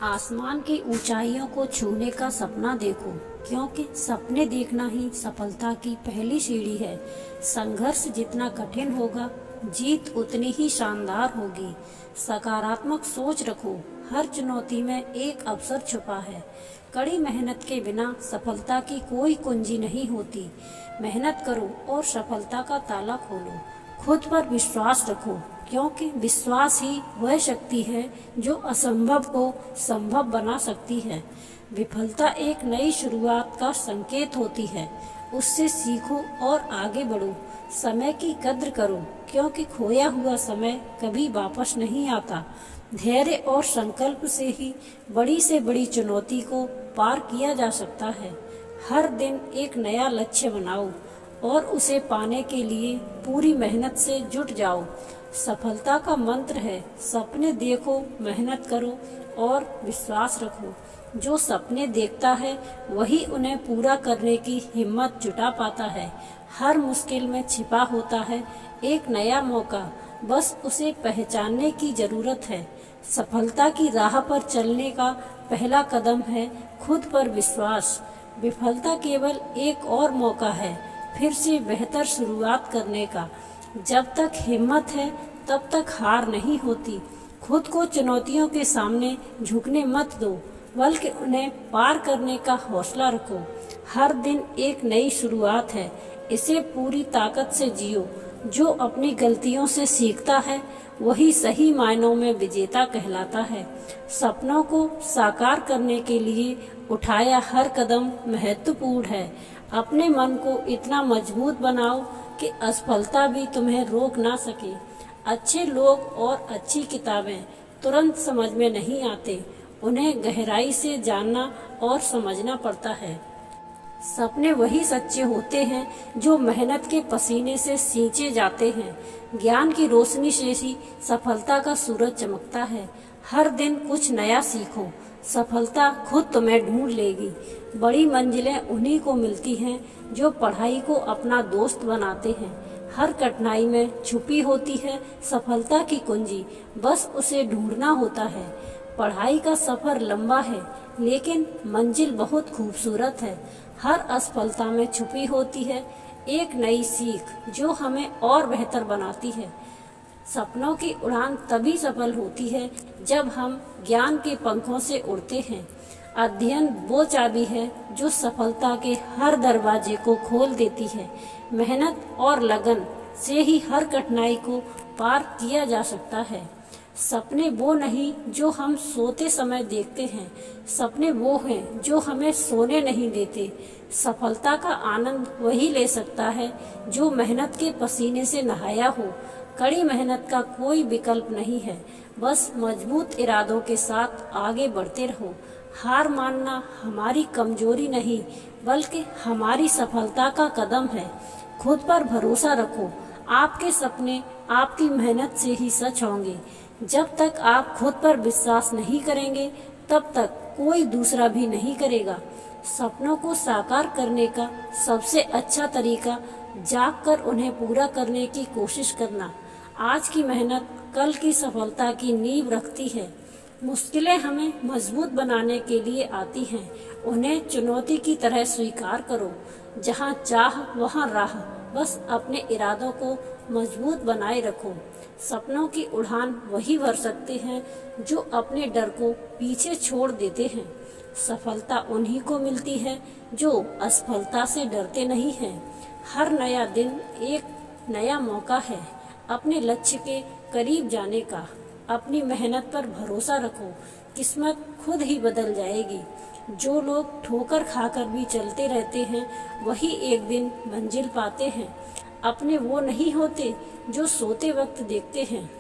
आसमान की ऊंचाइयों को छूने का सपना देखो, क्योंकि सपने देखना ही सफलता की पहली सीढ़ी है। संघर्ष जितना कठिन होगा, जीत उतनी ही शानदार होगी। सकारात्मक सोच रखो, हर चुनौती में एक अवसर छुपा है। कड़ी मेहनत के बिना सफलता की कोई कुंजी नहीं होती। मेहनत करो और सफलता का ताला खोलो। खुद पर विश्वास रखो, क्योंकि विश्वास ही वह शक्ति है जो असंभव को संभव बना सकती है। विफलता एक नई शुरुआत का संकेत होती है। उससे सीखो और आगे बढ़ो। समय की कद्र करो, क्योंकि खोया हुआ समय कभी वापस नहीं आता। धैर्य और संकल्प से ही बड़ी से बड़ी चुनौती को पार किया जा सकता है। हर दिन एक नया लक्ष्य बनाओ और उसे पाने के लिए पूरी मेहनत से जुट जाओ। सफलता का मंत्र है, सपने देखो, मेहनत करो और विश्वास रखो। जो सपने देखता है वही उन्हें पूरा करने की हिम्मत जुटा पाता है। हर मुश्किल में छिपा होता है एक नया मौका, बस उसे पहचानने की जरूरत है। सफलता की राह पर चलने का पहला कदम है खुद पर विश्वास। विफलता केवल एक और मौका है फिर से बेहतर शुरुआत करने का। जब तक हिम्मत है तब तक हार नहीं होती। खुद को चुनौतियों के सामने झुकने मत दो, बल्कि उन्हें पार करने का हौसला रखो। हर दिन एक नई शुरुआत है, इसे पूरी ताकत से जियो। जो अपनी गलतियों से सीखता है वही सही मायनों में विजेता कहलाता है। सपनों को साकार करने के लिए उठाया हर कदम महत्वपूर्ण है। अपने मन को इतना मजबूत बनाओ कि असफलता भी तुम्हें रोक ना सके। अच्छे लोग और अच्छी किताबें तुरंत समझ में नहीं आते, उन्हें गहराई से जानना और समझना पड़ता है। सपने वही सच्चे होते हैं जो मेहनत के पसीने से सींचे जाते हैं। ज्ञान की रोशनी से ही सफलता का सूरज चमकता है। हर दिन कुछ नया सीखो, सफलता खुद तुम्हें ढूंढ लेगी। बड़ी मंजिलें उन्हीं को मिलती हैं जो पढ़ाई को अपना दोस्त बनाते हैं। हर कठिनाई में छुपी होती है सफलता की कुंजी, बस उसे ढूंढना होता है। पढ़ाई का सफर लंबा है, लेकिन मंजिल बहुत खूबसूरत है। हर असफलता में छुपी होती है एक नई सीख जो हमें और बेहतर बनाती है। सपनों की उड़ान तभी सफल होती है जब हम ज्ञान के पंखों से उड़ते हैं। अध्ययन वो चाबी है जो सफलता के हर दरवाजे को खोल देती है। मेहनत और लगन से ही हर कठिनाई को पार किया जा सकता है। सपने वो नहीं जो हम सोते समय देखते हैं, सपने वो हैं जो हमें सोने नहीं देते। सफलता का आनंद वही ले सकता है जो मेहनत के पसीने से नहाया हो। कड़ी मेहनत का कोई विकल्प नहीं है, बस मजबूत इरादों के साथ आगे बढ़ते रहो। हार मानना हमारी कमजोरी नहीं, बल्कि हमारी सफलता का कदम है। खुद पर भरोसा रखो, आपके सपने आपकी मेहनत से ही सच होंगे। जब तक आप खुद पर विश्वास नहीं करेंगे, तब तक कोई दूसरा भी नहीं करेगा। सपनों को साकार करने का सबसे अच्छा तरीका जाग कर उन्हें पूरा करने की कोशिश करना। आज की मेहनत कल की सफलता की नींव रखती है। मुश्किलें हमें मजबूत बनाने के लिए आती हैं, उन्हें चुनौती की तरह स्वीकार करो। जहाँ चाह वहाँ राह, बस अपने इरादों को मजबूत बनाए रखो। सपनों की उड़ान वही भर सकते हैं जो अपने डर को पीछे छोड़ देते हैं। सफलता उन्हीं को मिलती है जो असफलता से डरते नहीं हैं। हर नया दिन एक नया मौका है अपने लक्ष्य के करीब जाने का। अपनी मेहनत पर भरोसा रखो, किस्मत खुद ही बदल जाएगी। जो लोग ठोकर खाकर भी चलते रहते हैं वही एक दिन मंजिल पाते हैं। अपने वो नहीं होते जो सोते वक्त देखते हैं,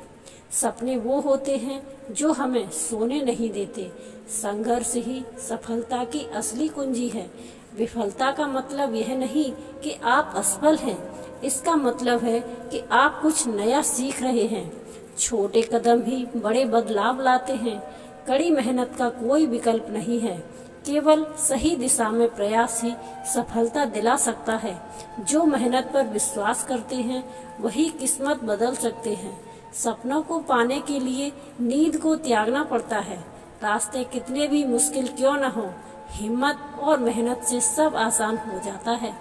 सपने वो होते हैं जो हमें सोने नहीं देते। संघर्ष ही सफलता की असली कुंजी है। विफलता का मतलब यह नहीं कि आप असफल हैं, इसका मतलब है कि आप कुछ नया सीख रहे हैं। छोटे कदम ही बड़े बदलाव लाते हैं। कड़ी मेहनत का कोई विकल्प नहीं है, केवल सही दिशा में प्रयास ही सफलता दिला सकता है। जो मेहनत पर विश्वास करते हैं वही किस्मत बदल सकते हैं। सपनों को पाने के लिए नींद को त्यागना पड़ता है, रास्ते कितने भी मुश्किल क्यों न हो, हिम्मत और मेहनत से सब आसान हो जाता है।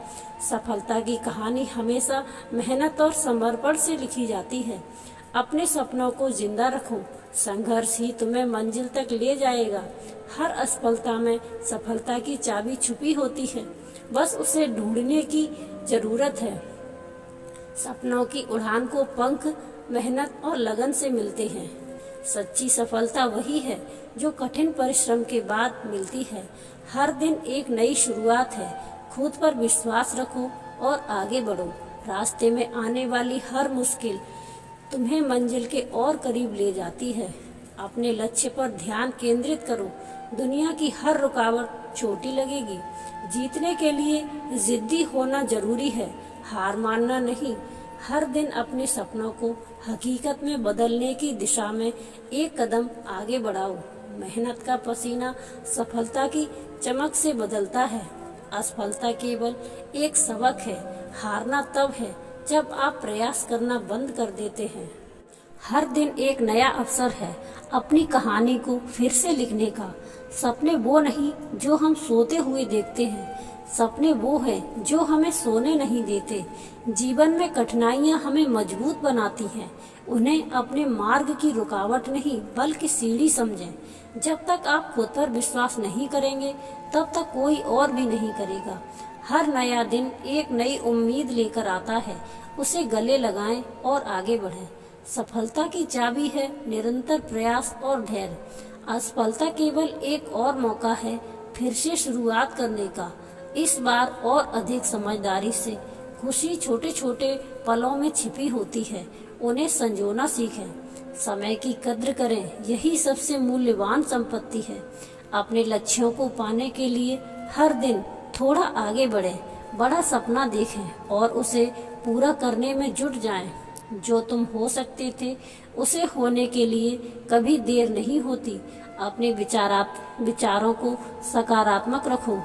सफलता की कहानी हमेशा मेहनत और समर्पण से लिखी जाती है। अपने सपनों को जिंदा रखो, संघर्ष ही तुम्हें मंजिल तक ले जाएगा। हर असफलता में सफलता की चाबी छुपी होती है, बस उसे ढूंढने की जरूरत है। सपनों की उड़ान को पंख, मेहनत और लगन से मिलते हैं। सच्ची सफलता वही है जो कठिन परिश्रम के बाद मिलती है। हर दिन एक नई शुरुआत है। खुद पर विश्वास रखो और आगे बढ़ो। रास्ते में आने वाली हर मुश्किल तुम्हें मंजिल के और करीब ले जाती है। अपने लक्ष्य पर ध्यान केंद्रित करो। दुनिया की हर रुकावट छोटी लगेगी। जीतने के लिए जिद्दी होना जरूरी है, हार मानना नहीं। हर दिन अपने सपनों को हकीकत में बदलने की दिशा में एक कदम आगे बढ़ाओ। मेहनत का पसीना सफलता की चमक से बदलता है। असफलता केवल एक सबक है। हारना तब है जब आप प्रयास करना बंद कर देते हैं। हर दिन एक नया अवसर है अपनी कहानी को फिर से लिखने का। सपने वो नहीं जो हम सोते हुए देखते हैं, सपने वो हैं जो हमें सोने नहीं देते। जीवन में कठिनाइयां हमें मजबूत बनाती हैं। उन्हें अपने मार्ग की रुकावट नहीं बल्कि सीढ़ी समझें। जब तक आप खुद पर विश्वास नहीं करेंगे तब तक कोई और भी नहीं करेगा। हर नया दिन एक नई उम्मीद लेकर आता है। उसे गले लगाएं और आगे बढ़ें। सफलता की चाबी है निरंतर प्रयास और धैर्य। असफलता केवल एक और मौका है फिर से शुरुआत करने का। इस बार और अधिक समझदारी से। खुशी छोटे छोटे पलों में छिपी होती है, उन्हें संजोना सीखें। समय की कद्र करें, यही सबसे मूल्यवान संपत्ति है। अपने लक्ष्यों को पाने के लिए हर दिन थोड़ा आगे बढ़ें। बड़ा सपना देखें और उसे पूरा करने में जुट जाएं। जो तुम हो सकते थे उसे होने के लिए कभी देर नहीं होती। अपने विचारों को सकारात्मक रखो,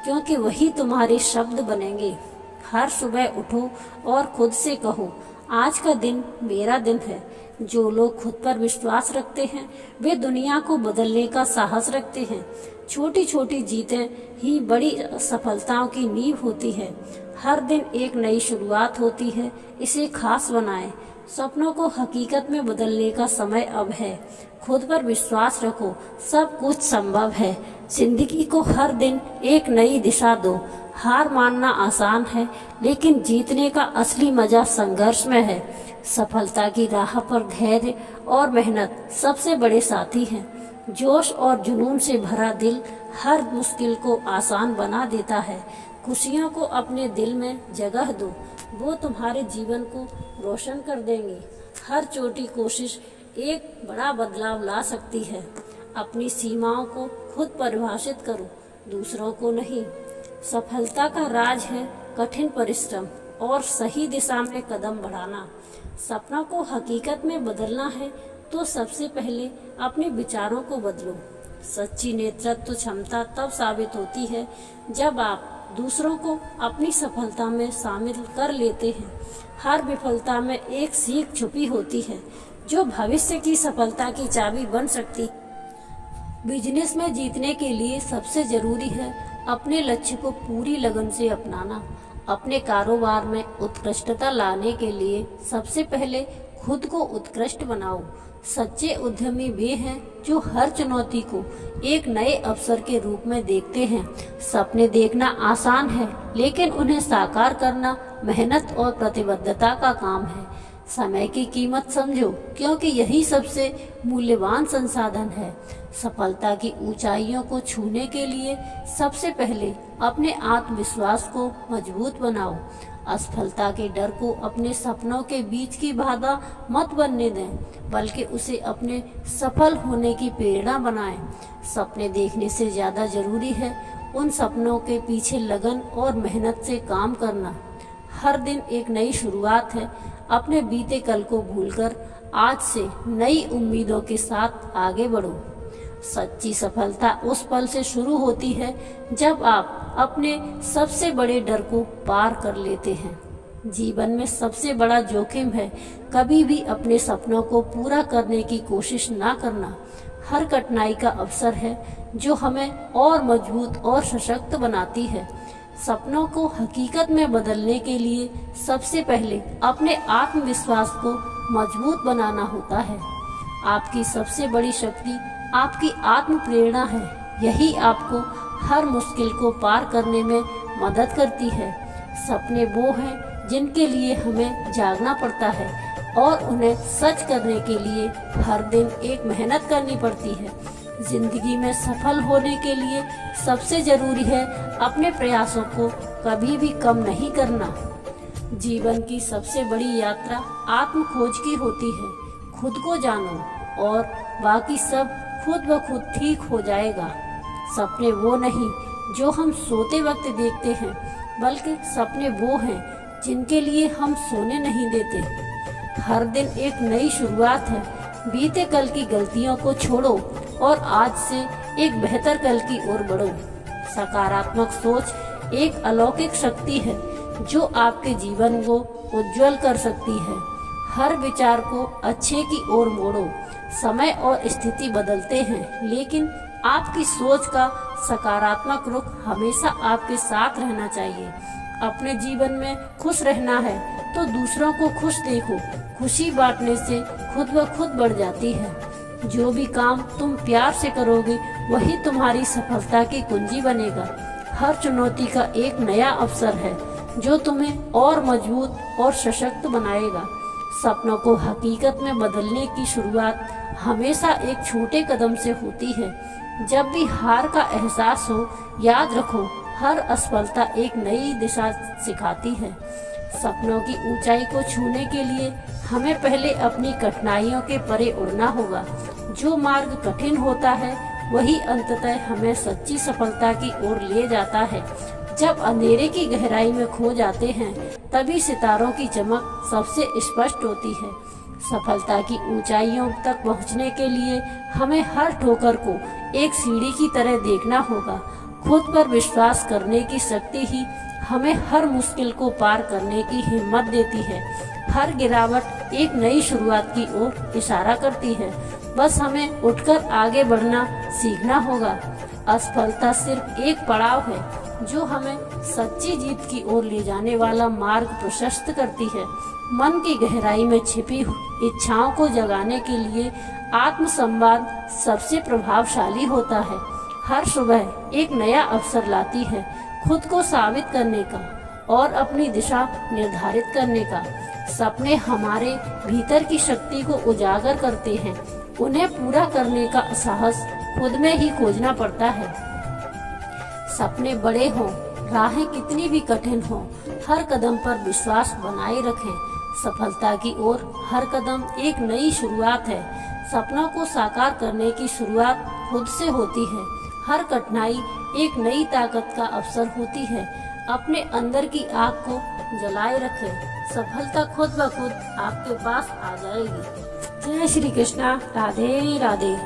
क्योंकि वही तुम्हारे शब्द बनेंगे। हर सुबह उठो और खुद से कहो, आज का दिन मेरा दिन है। जो लोग खुद पर विश्वास रखते हैं वे दुनिया को बदलने का साहस रखते हैं। छोटी छोटी जीतें ही बड़ी सफलताओं की नींव होती है। हर दिन एक नई शुरुआत होती है, इसे खास बनाएं। सपनों को हकीकत में बदलने का समय अब है। खुद पर विश्वास रखो, सब कुछ संभव है। जिंदगी को हर दिन एक नई दिशा दो। हार मानना आसान है, लेकिन जीतने का असली मजा संघर्ष में है। सफलता की राह पर धैर्य और मेहनत सबसे बड़े साथी हैं। जोश और जुनून से भरा दिल हर मुश्किल को आसान बना देता है। खुशियों को अपने दिल में जगह दो, वो तुम्हारे जीवन को रोशन कर देंगी। हर छोटी कोशिश एक बड़ा बदलाव ला सकती है। अपनी सीमाओं को खुद परिभाषित करो, दूसरों को नहीं। सफलता का राज है कठिन परिश्रम और सही दिशा में कदम बढ़ाना। सपनों को हकीकत में बदलना है तो सबसे पहले अपने विचारों को बदलो। सच्ची नेतृत्व क्षमता तब साबित होती है जब आप दूसरों को अपनी सफलता में शामिल कर लेते हैं। हर विफलता में एक सीख छुपी होती है जो भविष्य की सफलता की चाबी बन सकती है। बिजनेस में जीतने के लिए सबसे जरूरी है अपने लक्ष्य को पूरी लगन से अपनाना। अपने कारोबार में उत्कृष्टता लाने के लिए सबसे पहले खुद को उत्कृष्ट बनाओ। सच्चे उद्यमी वे हैं जो हर चुनौती को एक नए अवसर के रूप में देखते हैं। सपने देखना आसान है, लेकिन उन्हें साकार करना मेहनत और प्रतिबद्धता का काम है। समय की कीमत समझो, क्योंकि यही सबसे मूल्यवान संसाधन है। सफलता की ऊंचाइयों को छूने के लिए सबसे पहले अपने आत्मविश्वास को मजबूत बनाओ। असफलता के डर को अपने सपनों के बीच की बाधा मत बनने दें, बल्कि उसे अपने सफल होने की प्रेरणा बनाएं। सपने देखने से ज्यादा जरूरी है उन सपनों के पीछे लगन और मेहनत से काम करना। हर दिन एक नई शुरुआत है। अपने बीते कल को भूलकर आज से नई उम्मीदों के साथ आगे बढ़ो। सच्ची सफलता उस पल से शुरू होती है जब आप अपने सबसे बड़े डर को पार कर लेते हैं। जीवन में सबसे बड़ा जोखिम है कभी भी अपने सपनों को पूरा करने की कोशिश ना करना। हर कठिनाई का अवसर है जो हमें और मजबूत और सशक्त बनाती है। सपनों को हकीकत में बदलने के लिए सबसे पहले अपने आत्मविश्वास को मजबूत बनाना होता है। आपकी सबसे बड़ी शक्ति आपकी आत्म प्रेरणा है। यही आपको हर मुश्किल को पार करने में मदद करती है। सपने वो हैं जिनके लिए हमें जागना पड़ता है और उन्हें सच करने के लिए हर दिन एक मेहनत करनी पड़ती है। जिंदगी में सफल होने के लिए सबसे जरूरी है अपने प्रयासों को कभी भी कम नहीं करना। जीवन की सबसे बड़ी यात्रा आत्म खोज की होती है। खुद को जानो और बाकी सब खुद ब खुद ठीक हो जाएगा। सपने वो नहीं जो हम सोते वक्त देखते हैं, बल्कि सपने वो हैं जिनके लिए हम सोने नहीं देते। हर दिन एक नई शुरुआत है। बीते कल की गलतियों को छोड़ो और आज से एक बेहतर कल की ओर बढ़ो। सकारात्मक सोच एक अलौकिक शक्ति है जो आपके जीवन को उज्जवल कर सकती है। हर विचार को अच्छे की ओर मोड़ो। समय और स्थिति बदलते हैं, लेकिन आपकी सोच का सकारात्मक रुख हमेशा आपके साथ रहना चाहिए। अपने जीवन में खुश रहना है तो दूसरों को खुश देखो। खुशी बांटने से खुद ब खुद बढ़ जाती है। जो भी काम तुम प्यार से करोगे वही तुम्हारी सफलता की कुंजी बनेगा। हर चुनौती का एक नया अवसर है जो तुम्हें और मजबूत और सशक्त बनाएगा। सपनों को हकीकत में बदलने की शुरुआत हमेशा एक छोटे कदम से होती है। जब भी हार का एहसास हो, याद रखो हर असफलता एक नई दिशा सिखाती है। सपनों की ऊंचाई को छूने के लिए हमें पहले अपनी कठिनाइयों के परे उड़ना होगा। जो मार्ग कठिन होता है वही अंततः हमें सच्ची सफलता की ओर ले जाता है। जब अंधेरे की गहराई में खो जाते हैं तभी सितारों की चमक सबसे स्पष्ट होती है। सफलता की ऊंचाइयों तक पहुंचने के लिए हमें हर ठोकर को एक सीढ़ी की तरह देखना होगा। खुद पर विश्वास करने की शक्ति ही हमें हर मुश्किल को पार करने की हिम्मत देती है। हर गिरावट एक नई शुरुआत की ओर इशारा करती है। बस हमें उठकर आगे बढ़ना सीखना होगा। असफलता सिर्फ एक पड़ाव है जो हमें सच्ची जीत की ओर ले जाने वाला मार्ग प्रशस्त करती है। मन की गहराई में छिपी इच्छाओं को जगाने के लिए आत्मसंवाद सबसे प्रभावशाली होता है। हर सुबह एक नया अवसर लाती है खुद को साबित करने का और अपनी दिशा निर्धारित करने का। सपने हमारे भीतर की शक्ति को उजागर करते हैं। उन्हें पूरा करने का साहस खुद में ही खोजना पड़ता है। सपने बड़े हों, राहें कितनी भी कठिन हों, हर कदम पर विश्वास बनाए रखें। सफलता की ओर हर कदम एक नई शुरुआत है। सपनों को साकार करने की शुरुआत खुद से होती है। हर कठिनाई एक नई ताकत का अवसर होती है। अपने अंदर की आग को जलाए रखें। सफलता खुद ब खुद आपके पास आ जाएगी। जय श्री कृष्णा। राधे राधे।